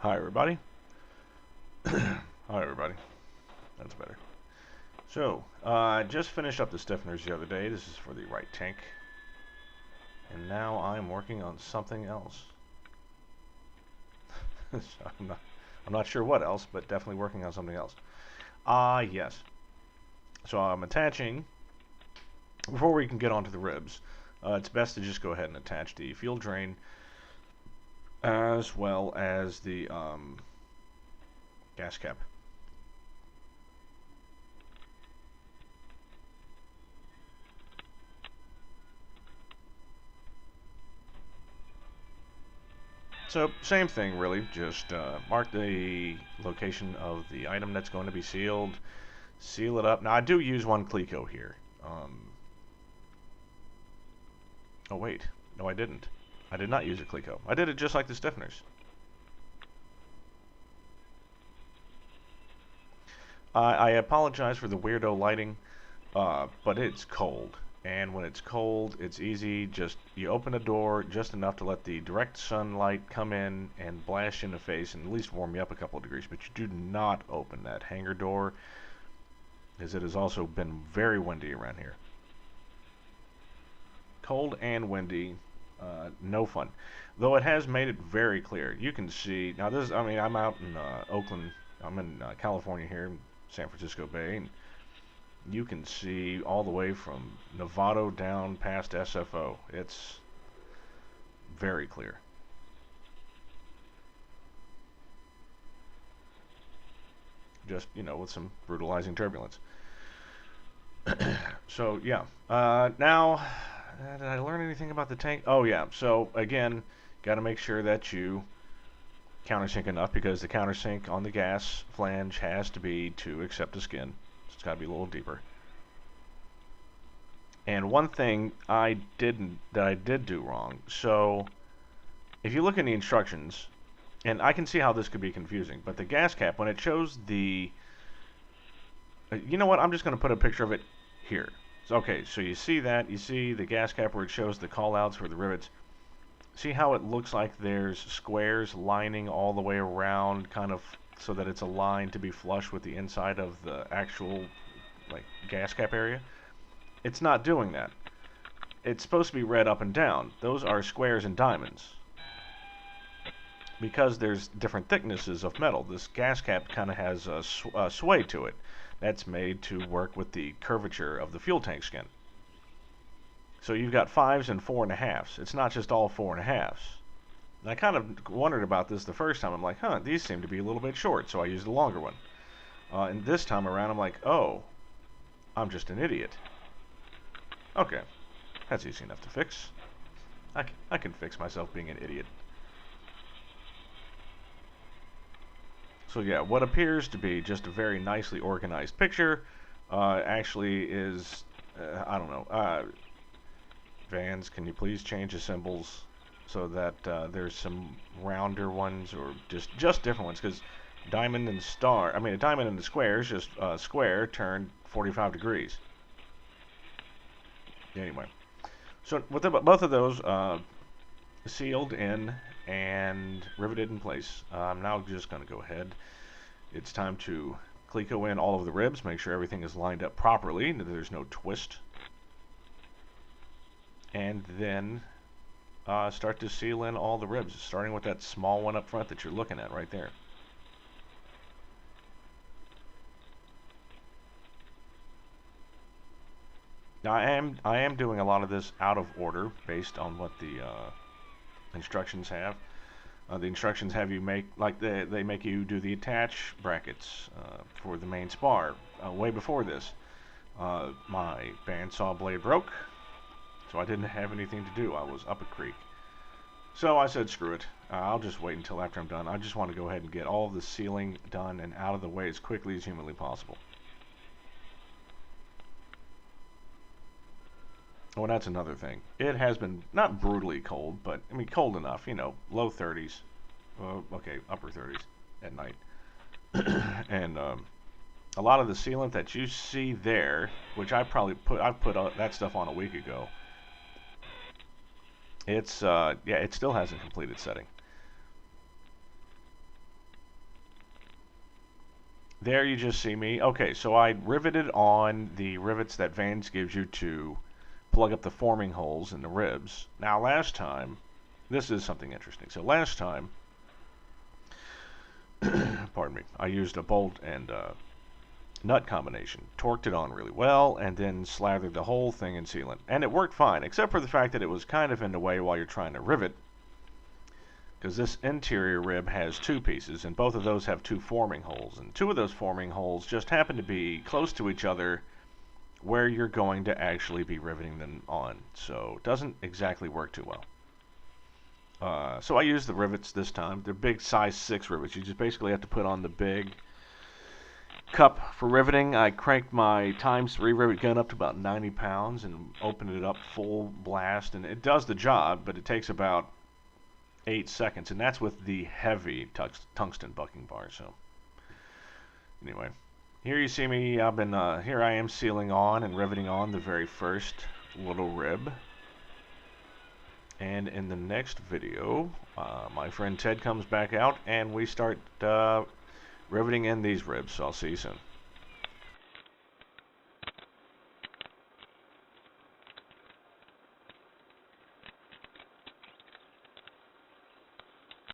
Hi, everybody. Hi, everybody. That's better. So, I just finished up the stiffeners the other day. This is for the right tank. And now I'm working on something else. So I'm not sure what else, but definitely working on something else. Yes. So I'm attaching, before we can get onto the ribs, it's best to just go ahead and attach the fuel drain as well as the gas cap. So, same thing really, just mark the location of the item that's going to be sealed, seal it up. Now I do use one Cleco here. Oh wait, no I didn't. I did not use a Cleco. I did it just like the stiffeners. I apologize for the weirdo lighting, but it's cold. And when it's cold, it's easy. Just you open a door just enough to let the direct sunlight come in and blast you in the face and at least warm you up a couple of degrees. But you do not open that hangar door, as it has also been very windy around here. Cold and windy, no fun. Though it has made it very clear. You can see now. This, I mean, I'm out in Oakland. I'm in California here, in San Francisco Bay, and you can see all the way from Novato down past SFO. It's very clear. Just, with some brutalizing turbulence. So, yeah. Now, did I learn anything about the tank? Oh, yeah. So, again, got to make sure that you countersink enough because the countersink on the gas flange has to be to accept the skin. So it's got to be a little deeper. And one thing I did do wrong. So if you look in the instructions, and I can see how this could be confusing, but the gas cap, when it shows the, you know what? I'm just going to put a picture of it here. So, okay, so you see that, you see the gas cap where it shows the callouts for the rivets. See how it looks like there's squares lining all the way around, kind of so that it's aligned to be flush with the inside of the actual gas cap area? It's not doing that. It's supposed to be red up and down. Those are squares and diamonds. Because there's different thicknesses of metal, this gas cap kind of has a sway to it. That's made to work with the curvature of the fuel tank skin. So you've got 5s and 4.5s. It's not just all 4.5s. And I kind of wondered about this the first time. I'm like, these seem to be a little bit short, so I used a longer one. And this time around, I'm like, oh, I'm just an idiot. Okay, that's easy enough to fix. I can fix myself being an idiot. So yeah, what appears to be just a very nicely organized picture actually is, I don't know, Vans, can you please change the symbols so that there's some rounder ones or just different ones? Because diamond and star, I mean a diamond and a square is just a square turned 45 degrees. Anyway, so with both of those sealed in and riveted in place, I'm now just going to go ahead. It's time to Cleco in all of the ribs, make sure everything is lined up properly, that there's no twist. And then start to seal in all the ribs, starting with that small one up front that you're looking at right there. Now I am doing a lot of this out of order based on what the instructions have. The instructions have you make, like they make you do the attach brackets for the main spar. Way before this, my bandsaw blade broke, so I didn't have anything to do. I was up a creek. So I said, screw it. I'll just wait until after I'm done. I just want to go ahead and get all of the sealing done and out of the way as quickly as humanly possible. Oh, and that's another thing. It has been not brutally cold, but I mean cold enough. Low 30s. Okay, upper 30s at night. And a lot of the sealant that you see there, which I put that stuff on a week ago. It's yeah, it still hasn't completed setting. there you just see me. Okay, so I riveted on the rivets that Vans gives you to plug up the forming holes in the ribs. Now last time, this is something interesting. So last time, pardon me, I used a bolt and nut combination, torqued it on really well, and then slathered the whole thing in sealant. And it worked fine, except for the fact that it was kind of in the way while you're trying to rivet, because this interior rib has two pieces, and both of those have two forming holes. And two of those forming holes just happen to be close to each other where you're going to actually be riveting them on. So it doesn't exactly work too well. So I used the rivets this time. They're big size 6 rivets. You just basically have to put on the big cup for riveting. I cranked my ×3 rivet gun up to about 90 pounds and opened it up full blast, and it does the job, but it takes about 8 seconds, and that's with the heavy tungsten bucking bar. So anyway, here you see me. Here I am sealing on and riveting on the very first little rib. And in the next video, my friend Ted comes back out and we start riveting in these ribs. So I'll see you soon.